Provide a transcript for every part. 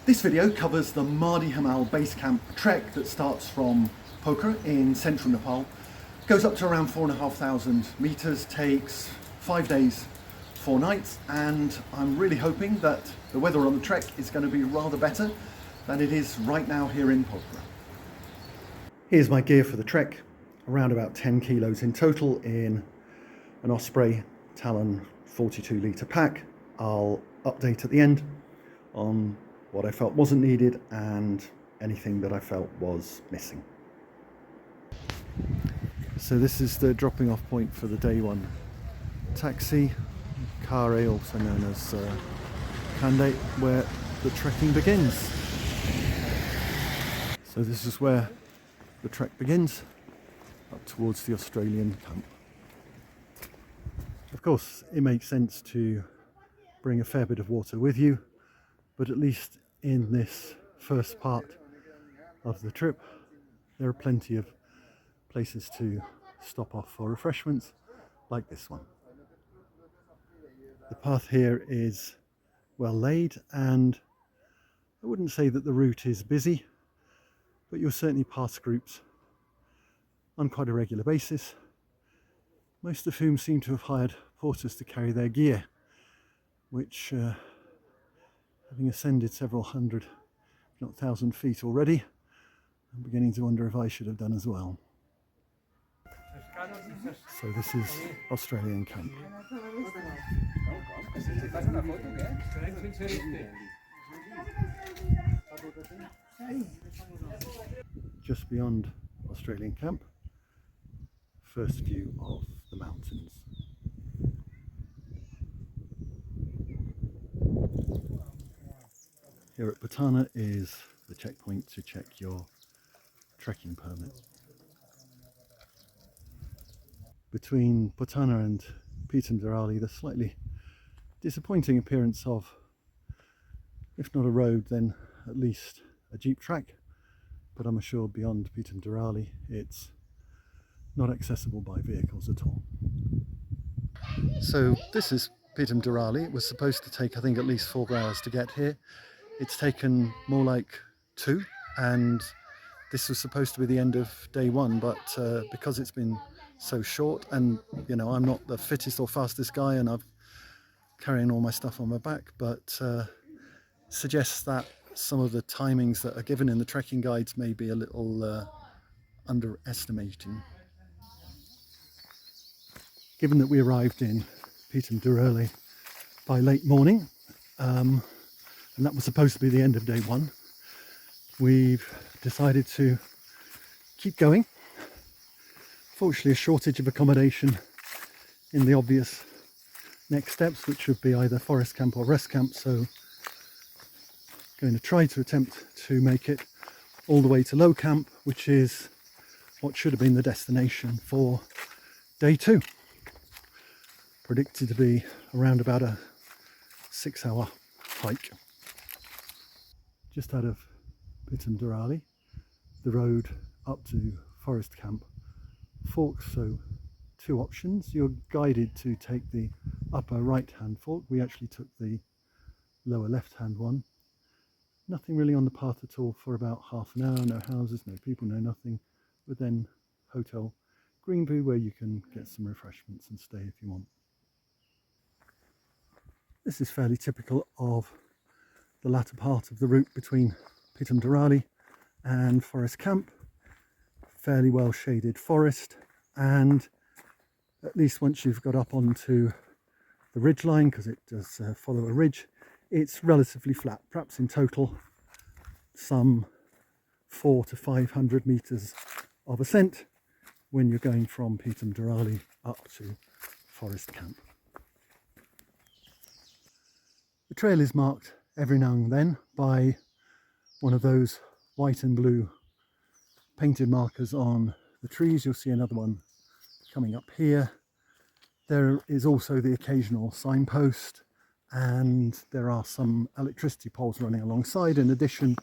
This video covers the Mardi Himal Base Camp trek that starts from Pokhara in central Nepal, goes up to around 4,500 meters, takes 5 days, 4 nights, and I'm really hoping that the weather on the trek is going to be rather better than it is right now here in Pokhara. Here's my gear for the trek, around about 10 kilos in total in an Osprey Talon 42 litre pack. I'll update at the end on what I felt wasn't needed and anything that I felt was missing. So this is the dropping off point for the day one taxi, Kare, also known as Kande, where the trekking begins. So this is where the trek begins, up towards the Australian camp. Of course, it makes sense to bring a fair bit of water with you, but at least in this first part of the trip, there are plenty of places to stop off for refreshments, like this one. The path here is well laid, and I wouldn't say that the route is busy, but you'll certainly pass groups on quite a regular basis, most of whom seem to have hired porters to carry their gear, which having ascended several hundred, if not 1,000 feet already, I'm beginning to wonder if I should have done as well. So this is Australian camp. Just beyond Australian camp, first view of the mountains. Here at Pokhara is the checkpoint to check your trekking permit. Between Pokhara and Pittam Deurali, the slightly disappointing appearance of, if not a road, then at least a jeep track, but I'm assured beyond Pittam Deurali it's not accessible by vehicles at all. So this is Pittam Deurali. It was supposed to take, I think, at least 4 hours to get here. It's taken more like 2, and this was supposed to be the end of day 1, but because it's been so short, and you know, I'm not the fittest or fastest guy, and I'm carrying all my stuff on my back, but suggests that some of the timings that are given in the trekking guides may be a little underestimating. Given that we arrived in Pittam Deurali by late morning, and that was supposed to be the end of day 1, we've decided to keep going. Fortunately, a shortage of accommodation in the obvious next steps, which would be either forest camp or rest camp, so going to try to attempt to make it all the way to low camp, which is what should have been the destination for day 2. Predicted to be around about a 6-hour hike. Just out of Pittam Deurali, the road up to forest camp forks, so 2 options. You're guided to take the upper right hand fork. We actually took the lower left hand one. Nothing really on the path at all for about half an hour, no houses, no people, no nothing, but then Hotel Greenview, where you can get some refreshments and stay if you want. This is fairly typical of the latter part of the route between Pittam Deurali and forest camp. Fairly well shaded forest, and at least once you've got up onto the ridge line, because it does follow a ridge, it's relatively flat. Perhaps in total some 400 to 500 meters of ascent when you're going from Pittam Deurali up to forest camp. The trail is marked every now and then by one of those white and blue painted markers on the trees. You'll see another one coming up here. There is also the occasional signpost, and there are some electricity poles running alongside. In addition,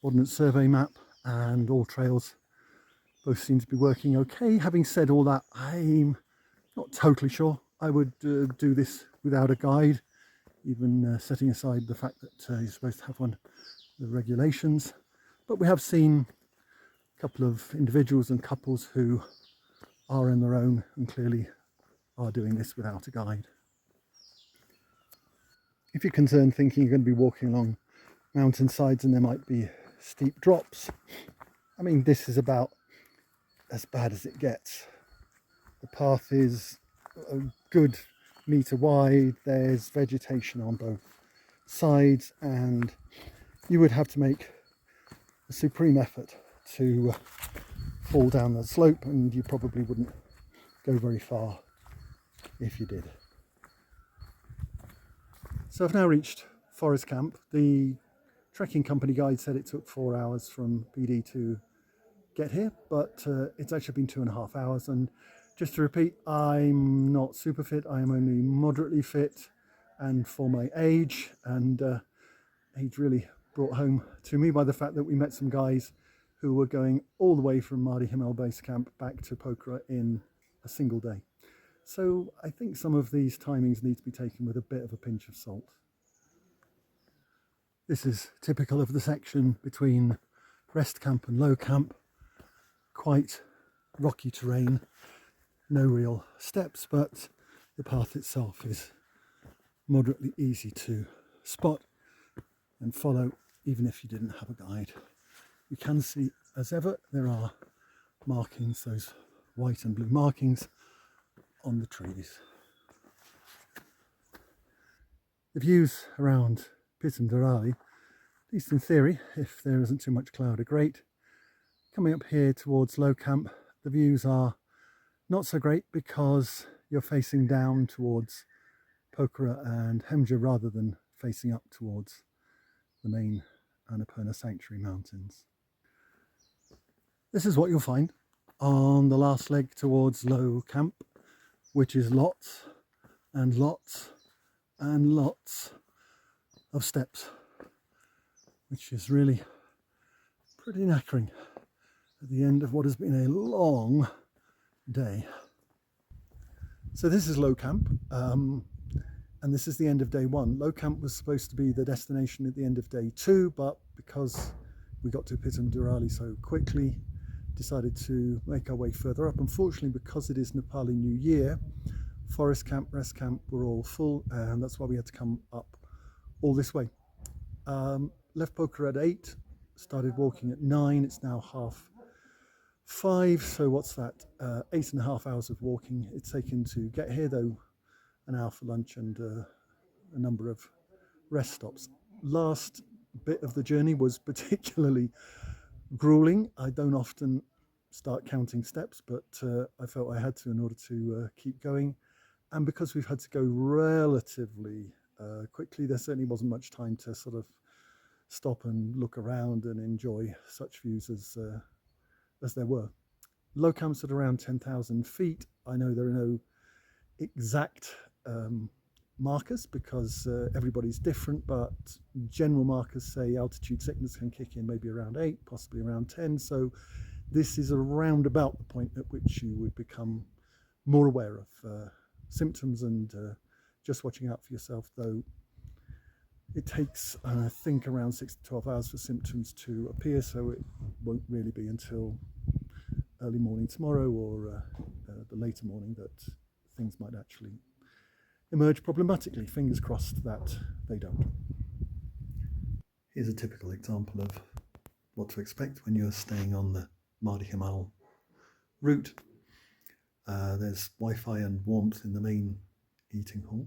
Ordnance Survey map and all trails both seem to be working okay. Having said all that, I'm not totally sure I would do this without a guide. even setting aside the fact that you're supposed to have one, the regulations. But we have seen a couple of individuals and couples who are on their own and clearly are doing this without a guide. If you're concerned thinking you're going to be walking along mountainsides and there might be steep drops, I mean, this is about as bad as it gets. The path is a good metre wide, there's vegetation on both sides, and you would have to make a supreme effort to fall down the slope, and you probably wouldn't go very far if you did. So I've now reached Forest Camp. The trekking company guide said it took 4 hours from PD to get here, but it's actually been 2.5 hours. And just to repeat, I'm not super fit, I am only moderately fit, and for my age, and age really brought home to me by the fact that we met some guys who were going all the way from Mardi Himal Base Camp back to Pokhara in a single day. So I think some of these timings need to be taken with a bit of a pinch of salt. This is typical of the section between rest camp and low camp. Quite rocky terrain, no real steps, but the path itself is moderately easy to spot and follow even if you didn't have a guide. You can see, as ever, there are markings, those white and blue markings on the trees. The views around Pittam Deurali, at least in theory, if there isn't too much cloud, are great. Coming up here towards low camp, the views are not so great because you're facing down towards Pokhara and Hemja rather than facing up towards the main Annapurna Sanctuary Mountains. This is what you'll find on the last leg towards low camp, which is lots and lots and lots of steps, which is really pretty knackering at the end of what has been a long day. So this is low camp, and this is the end of day one. Low camp was supposed to be the destination at the end of day two, but because we got to Pittam Deurali so quickly, decided to make our way further up. Unfortunately, because it is Nepali New Year, forest camp, rest camp were all full, and that's why we had to come up all this way. Left Pokhara at 8, started walking at 9. It's now 5:30, so what's that? 8.5 hours of walking it's taken to get here, though an hour for lunch and a number of rest stops. Last bit of the journey was particularly grueling. I don't often start counting steps, but I felt I had to in order to keep going. And because we've had to go relatively quickly, there certainly wasn't much time to sort of stop and look around and enjoy such views as there were. Low camp's at around 10,000 feet. I know there are no exact markers because everybody's different, but general markers say altitude sickness can kick in maybe around 8, possibly around 10. So this is around about the point at which you would become more aware of symptoms and just watching out for yourself, though it takes, I think, around 6 to 12 hours for symptoms to appear, so it won't really be until early morning tomorrow or the later morning that things might actually emerge problematically. Fingers crossed that they don't. Here's a typical example of what to expect when you're staying on the Mardi Himal route. There's Wi-Fi and warmth in the main eating hall,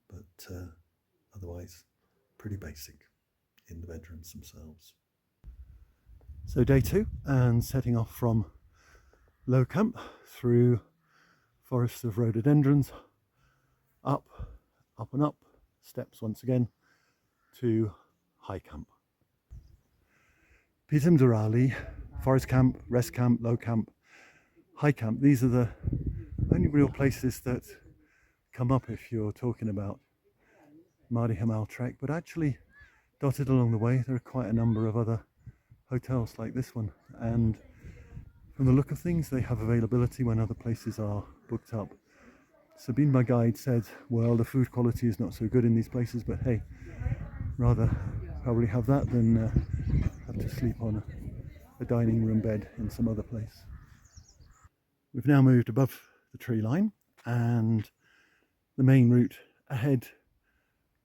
but otherwise pretty basic in the bedrooms themselves. So day 2, and setting off from low camp through forests of rhododendrons, up and up, steps once again to high camp. Pittam Deurali, forest camp, rest camp, low camp, high camp. These are the only real places that come up if you're talking about Mardi Himal trek, but actually dotted along the way there are quite a number of other hotels like this one, and from the look of things they have availability when other places are booked up. Sabine, my guide, said, well, the food quality is not so good in these places, but hey, rather probably have that than have to sleep on a dining room bed in some other place. We've now moved above the tree line, and the main route ahead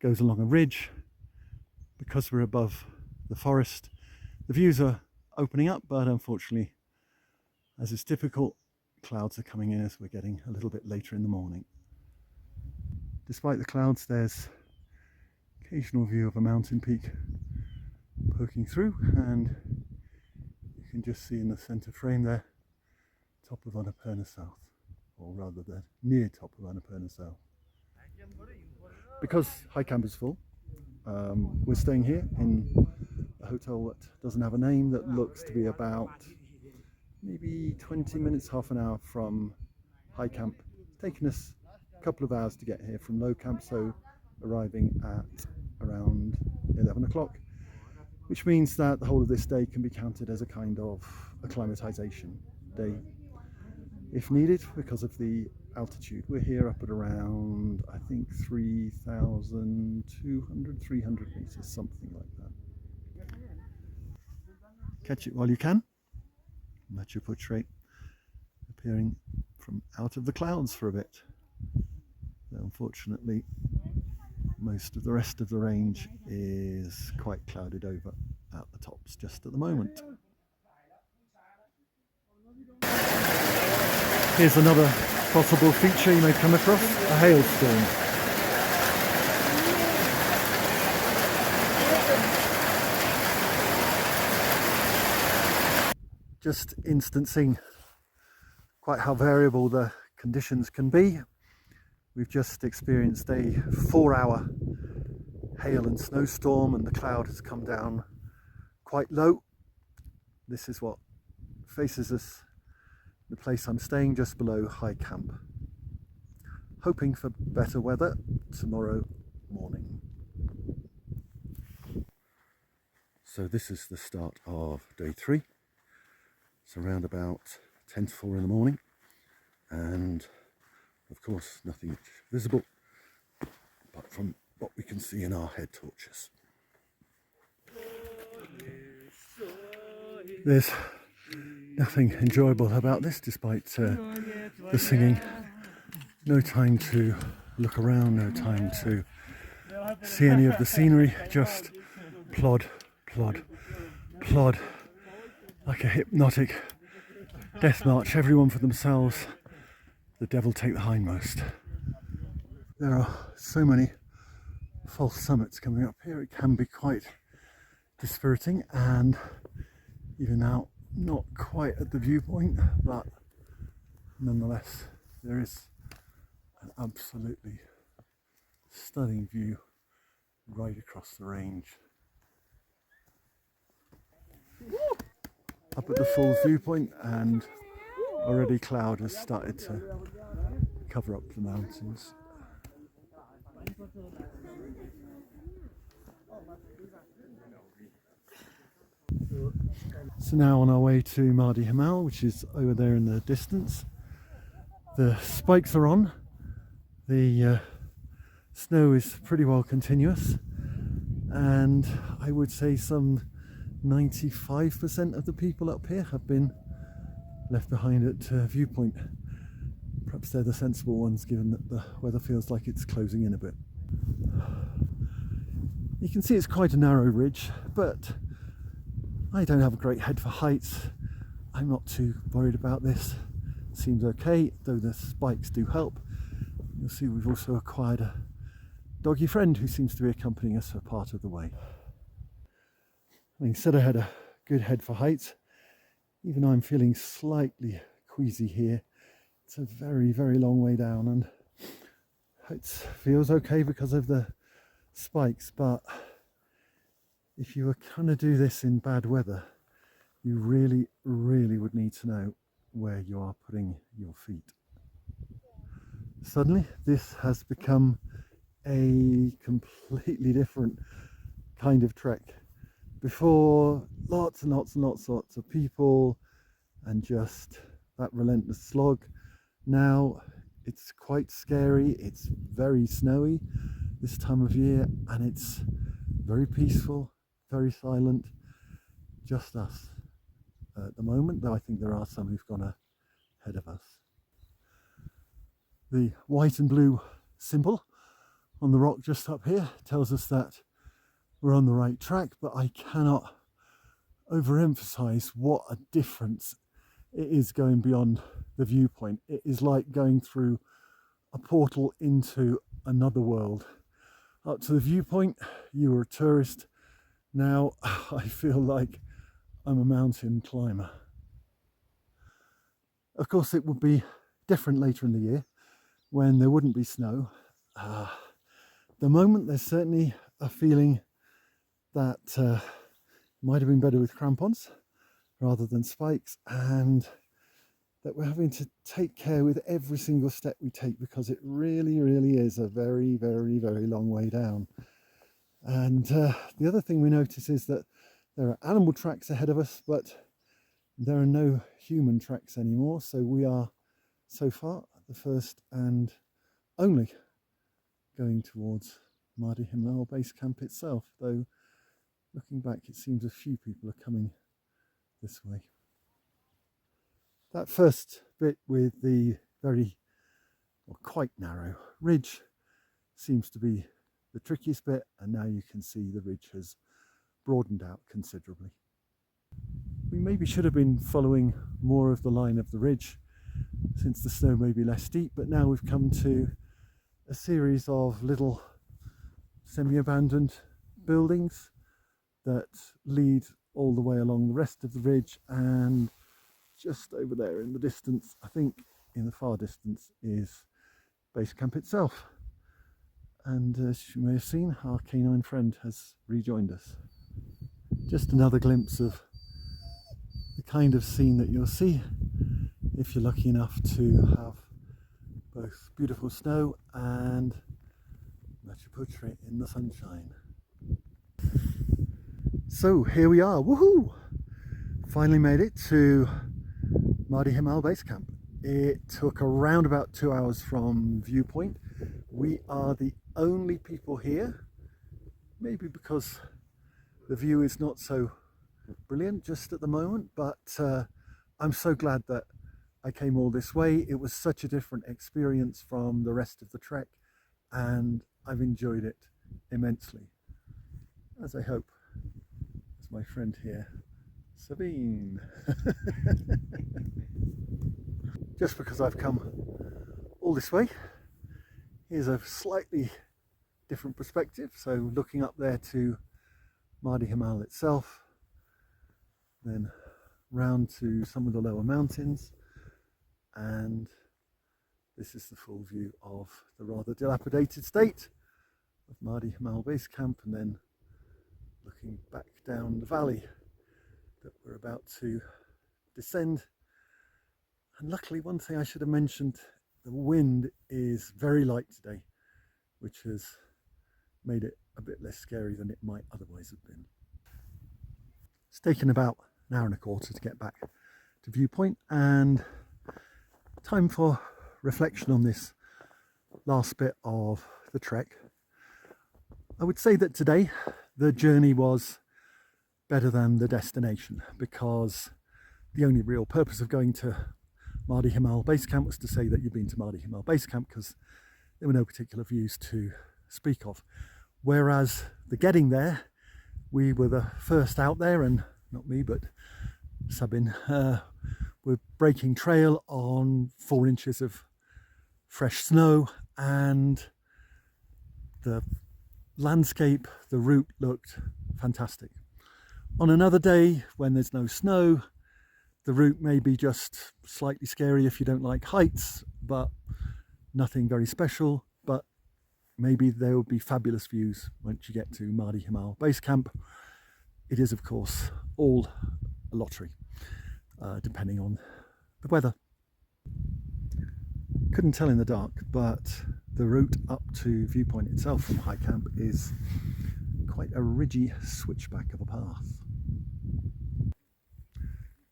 goes along a ridge. Because we're above the forest, the views are opening up, but unfortunately, as is typical, clouds are coming in as we're getting a little bit later in the morning. Despite the clouds, there's occasional view of a mountain peak poking through, and you can just see in the center frame there, top of Annapurna South, or rather the near top of Annapurna South. Because high camp is full, we're staying here in a hotel that doesn't have a name, that looks to be about maybe 20 minutes, half an hour from high camp. It's taken us a couple of hours to get here from low camp, so arriving at around 11 o'clock, which means that the whole of this day can be counted as a kind of acclimatization day if needed because of the altitude. We're here up at around, I think, 3,200, 300 meters, something like that. Catch it while you can. Machu Picchu appearing from out of the clouds for a bit. Though unfortunately, most of the rest of the range is quite clouded over at the tops just at the moment. Here's another possible feature you may come across, a hailstorm. Just instancing quite how variable the conditions can be. We've just experienced a 4-hour hail and snowstorm, and the cloud has come down quite low. This is what faces us, the place I'm staying just below high camp. Hoping for better weather tomorrow morning. So this is the start of day 3. It's around about 10 to 4 in the morning, and of course nothing visible apart from what we can see in our head torches. There's nothing enjoyable about this, despite the singing. No time to look around, no time to see any of the scenery, just plod, plod, plod, like a hypnotic death march, everyone for themselves, the devil take the hindmost. There are so many false summits coming up here, it can be quite dispiriting, and even now not quite at the viewpoint, but nonetheless there is an absolutely stunning view right across the range. Up at the full viewpoint, and already cloud has started to cover up the mountains. So now on our way to Mardi Himal, which is over there in the distance. The spikes are on, the snow is pretty well continuous, and I would say some 95% of the people up here have been left behind at Viewpoint. Perhaps they're the sensible ones, given that the weather feels like it's closing in a bit. You can see it's quite a narrow ridge, but I don't have a great head for heights. I'm not too worried about this. It seems okay, though the spikes do help. You'll see we've also acquired a doggy friend who seems to be accompanying us for part of the way. I mean, said I had a good head for heights, even though I'm feeling slightly queasy here. It's a very, very long way down, and it feels okay because of the spikes, but if you were going to do this in bad weather, you really, really would need to know where you are putting your feet. Suddenly, this has become a completely different kind of trek. Before, lots and lots and lots of people and just that relentless slog. Now It's quite scary. It's very snowy this time of year, and it's very peaceful, very silent, just us at the moment, though I think there are some who've gone ahead of us. The white and blue symbol on the rock just up here tells us that we're on the right track, but I cannot overemphasize what a difference it is going beyond the viewpoint. It is like going through a portal into another world. Up to the viewpoint, you were a tourist. Now I feel like I'm a mountain climber. Of course, it would be different later in the year when there wouldn't be snow. The moment there's certainly a feeling that might have been better with crampons rather than spikes, and that we're having to take care with every single step we take, because it really is a very long way down. And the other thing we notice is that there are animal tracks ahead of us, but there are no human tracks anymore. So we are so far the first and only going towards Mardi Himal Base Camp itself, though looking back it seems a few people are coming this way. That first bit with the quite narrow ridge seems to be the trickiest bit, and now you can see the ridge has broadened out considerably. We maybe should have been following more of the line of the ridge, since the snow may be less steep, but now we've come to a series of little semi-abandoned buildings that lead all the way along the rest of the ridge, and just over there in the distance, I think in the far distance, is base camp itself. And as you may have seen, our canine friend has rejoined us. Just another glimpse of the kind of scene that you'll see if you're lucky enough to have both beautiful snow and Machu Picchu in the sunshine. So here we are, woohoo! Finally made it to Mardi Himal Base Camp. It took around about 2 hours from Viewpoint. We are the only people here, maybe because the view is not so brilliant just at the moment, but I'm so glad that I came all this way. It was such a different experience from the rest of the trek, and I've enjoyed it immensely, as I hope as my friend here, Sabine. Just because I've come all this way, here's a slightly different perspective. So looking up there to Mardi Himal itself, then round to some of the lower mountains, and this is the full view of the rather dilapidated state of Mardi Himal Base Camp, and then looking back down the valley that we're about to descend. And luckily, one thing I should have mentioned, the wind is very light today, which has made it a bit less scary than it might otherwise have been. It's taken about an hour and a quarter to get back to Viewpoint, and time for reflection on this last bit of the trek. I would say that today the journey was better than the destination, because the only real purpose of going to Mardi Himal Base Camp was to say that you've been to Mardi Himal Base Camp, because there were no particular views to speak of. Whereas the getting there, we were the first out there, and not me but Sabine, were breaking trail on 4 inches of fresh snow, and the landscape, the route looked fantastic. On another day when there's no snow, the route may be just slightly scary if you don't like heights, but nothing very special. But maybe there will be fabulous views once you get to Mardi Himal Base Camp. It is, of course, all a lottery, depending on the weather. Couldn't tell in the dark, but the route up to Viewpoint itself from High Camp is quite a ridgy switchback of a path.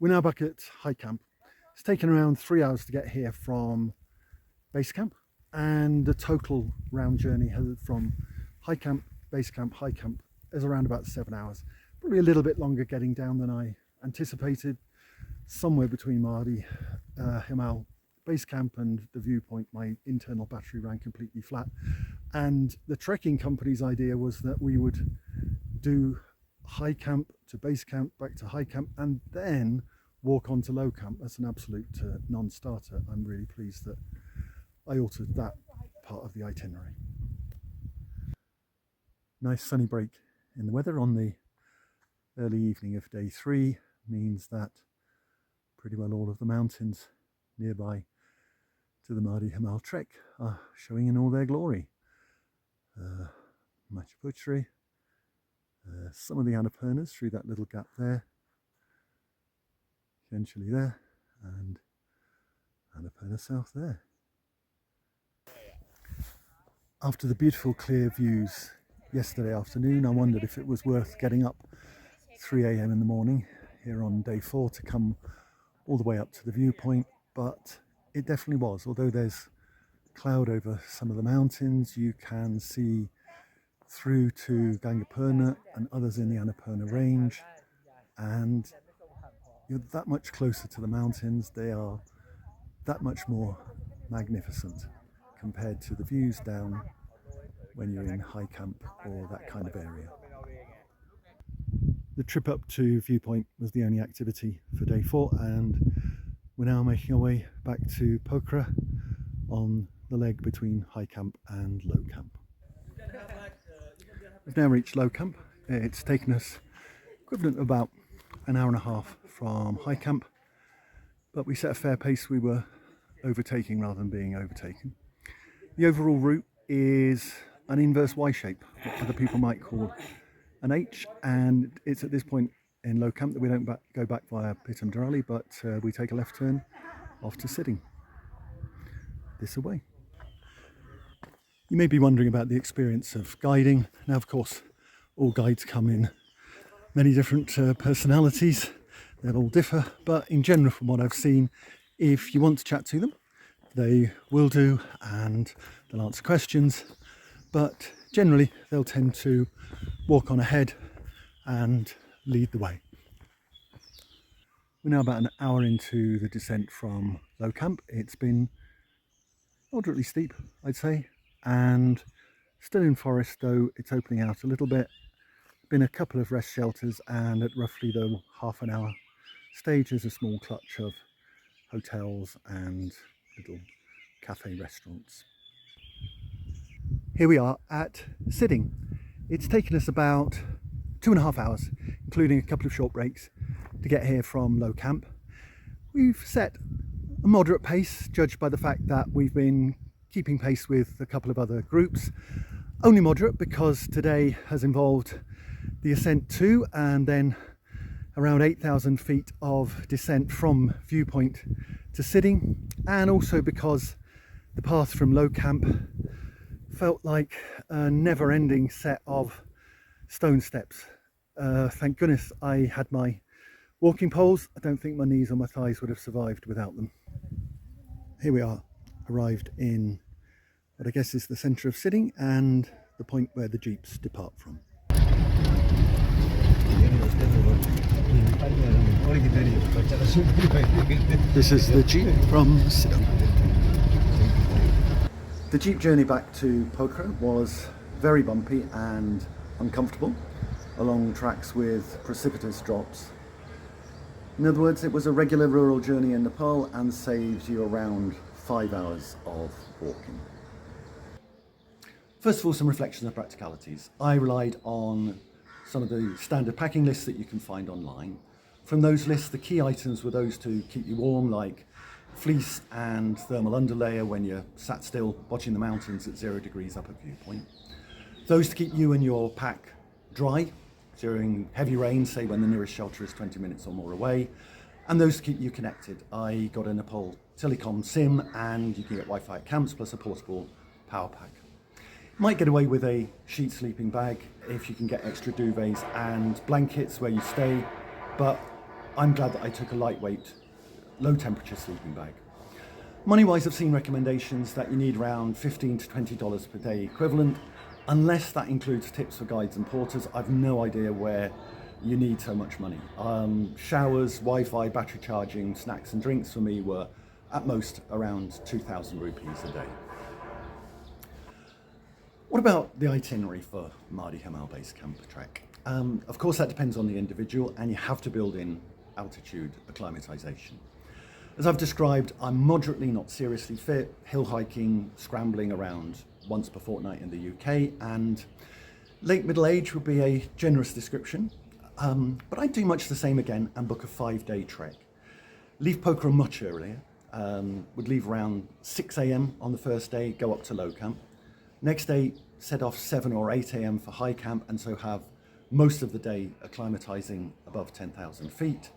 We're now back at High Camp. It's taken around 3 hours to get here from base camp, and the total round journey from high camp, base camp, high camp is around about 7 hours. Probably a little bit longer getting down than I anticipated. Somewhere between Mardi Himal Base Camp and the Viewpoint, my internal battery ran completely flat, and the trekking company's idea was that we would do high camp to base camp, back to high camp, and then walk on to low camp. That's an absolute non-starter. I'm really pleased that I altered that part of the itinerary. Nice sunny break in the weather on the early evening of day 3 means that pretty well all of the mountains nearby to the Mardi Himal trek are showing in all their glory. Machu Picchu, some of the Annapurnas through that little gap there, eventually there, and Annapurna South there. After the beautiful clear views yesterday afternoon, I wondered if it was worth getting up 3 a.m. in the morning here on day 4 to come all the way up to the Viewpoint, but it definitely was. Although there's cloud over some of the mountains, you can see through to Gangapurna and others in the Annapurna range, and you're that much closer to the mountains. They are that much more magnificent compared to the views down when you're in high camp or that kind of area. The trip up to Viewpoint was the only activity for day 4, and we're now making our way back to Pokhara on the leg between high camp and low camp. We've now reached low camp. It's taken us equivalent of about an hour and a half from high camp, but we set a fair pace. We were overtaking rather than being overtaken. The overall route is an inverse Y shape, what other people might call an H, and it's at this point in low camp that we don't go back via Pittam Deurali, but we take a left turn off to Sidding. This away. You may be wondering about the experience of guiding. Now, of course, all guides come in many different personalities. They'll all differ, but in general, from what I've seen, if you want to chat to them, they will do, and they'll answer questions, but generally they'll tend to walk on ahead and lead the way. We're now about an hour into the descent from low camp. It's been moderately steep, I'd say, and still in forest, though it's opening out a little bit. Been a couple of rest shelters, and at roughly the half an hour stage there's a small clutch of hotels and little cafe restaurants. Here we are at Sidding. It's taken us about 2.5 hours, including a couple of short breaks, to get here from low camp. We've set a moderate pace, judged by the fact that we've been keeping pace with a couple of other groups. Only moderate because today has involved the ascent to and then around 8,000 feet of descent from Viewpoint to Sidding, and also because the path from low camp felt like a never-ending set of stone steps. Thank goodness I had my walking poles. I don't think my knees or my thighs would have survived without them. Here we are, arrived in what I guess is the centre of Sidding and the point where the jeeps depart from. This is the jeep from Sidding. The jeep journey back to Pokhara was very bumpy and uncomfortable along tracks with precipitous drops. In other words, it was a regular rural journey in Nepal and saves you around 5 hours of walking. First of all, some reflections and practicalities. I relied on some of the standard packing lists that you can find online. From those lists, the key items were those to keep you warm, like fleece and thermal underlayer when you're sat still watching the mountains at 0 degrees up at Viewpoint. Those to keep you and your pack dry during heavy rain, say when the nearest shelter is 20 minutes or more away, and those to keep you connected. I got a Nepal telecom SIM, and you can get Wi-Fi at camps plus a portable power pack. Might get away with a sheet sleeping bag if you can get extra duvets and blankets where you stay, but I'm glad that I took a lightweight, low temperature sleeping bag. Money-wise, I've seen recommendations that you need around $15 to $20 per day equivalent, unless that includes tips for guides and porters. I've no idea where you need so much money. Showers, Wi-Fi, battery charging, snacks and drinks for me were at most around 2,000 rupees a day. What about the itinerary for Mardi Himal Base Camp trek? Of course, that depends on the individual, and you have to build in altitude acclimatization. As I've described, I'm moderately, not seriously fit, hill hiking, scrambling around once per fortnight in the UK, and late middle age would be a generous description. But I'd do much the same again and book a 5-day trek. Leave Pokhara much earlier, would leave around 6 a.m. on the first day, go up to low camp. Next day, set off 7 or 8 a.m. for high camp, and so have most of the day acclimatizing above 10,000 feet.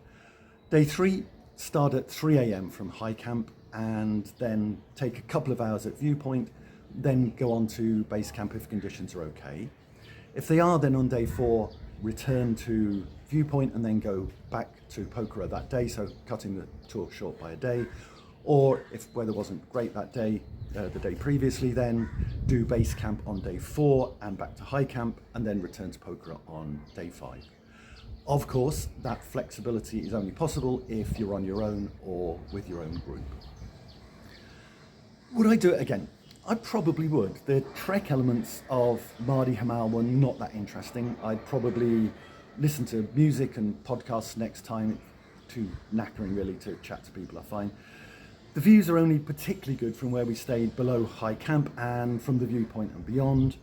Day 3, start at 3 a.m. from high camp, and then take a couple of hours at Viewpoint, then go on to base camp if conditions are okay. If they are, then on day 4, return to Viewpoint and then go back to Pokhara that day, so cutting the tour short by a day. Or if weather wasn't great that day, the day previously, then do base camp on day 4 and back to high camp, and then return to Pokhara on day 5. Of course, that flexibility is only possible if you're on your own or with your own group. Would I do it again? I probably would. The trek elements of Mardi Himal were not that interesting. I'd probably listen to music and podcasts next time. Too knackering really to chat to people, I find. The views are only particularly good from where we stayed below high camp and from the Viewpoint and beyond.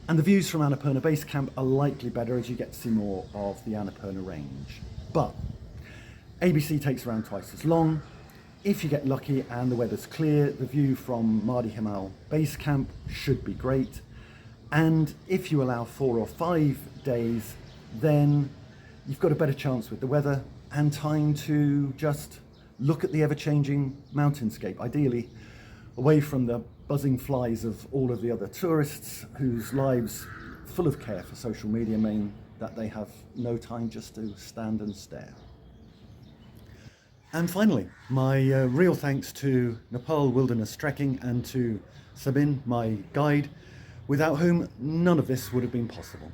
And the views from Annapurna Base Camp are likely better as you get to see more of the Annapurna range. But ABC takes around twice as long. If you get lucky and the weather's clear, the view from Mardi Himal Base Camp should be great. And if you allow 4 or 5 days, then you've got a better chance with the weather and time to just look at the ever-changing mountainscape, ideally away from the buzzing flies of all of the other tourists whose lives, full of care for social media, mean that they have no time just to stand and stare. And finally, my real thanks to Nepal Wilderness Trekking and to Sabin, my guide, without whom none of this would have been possible.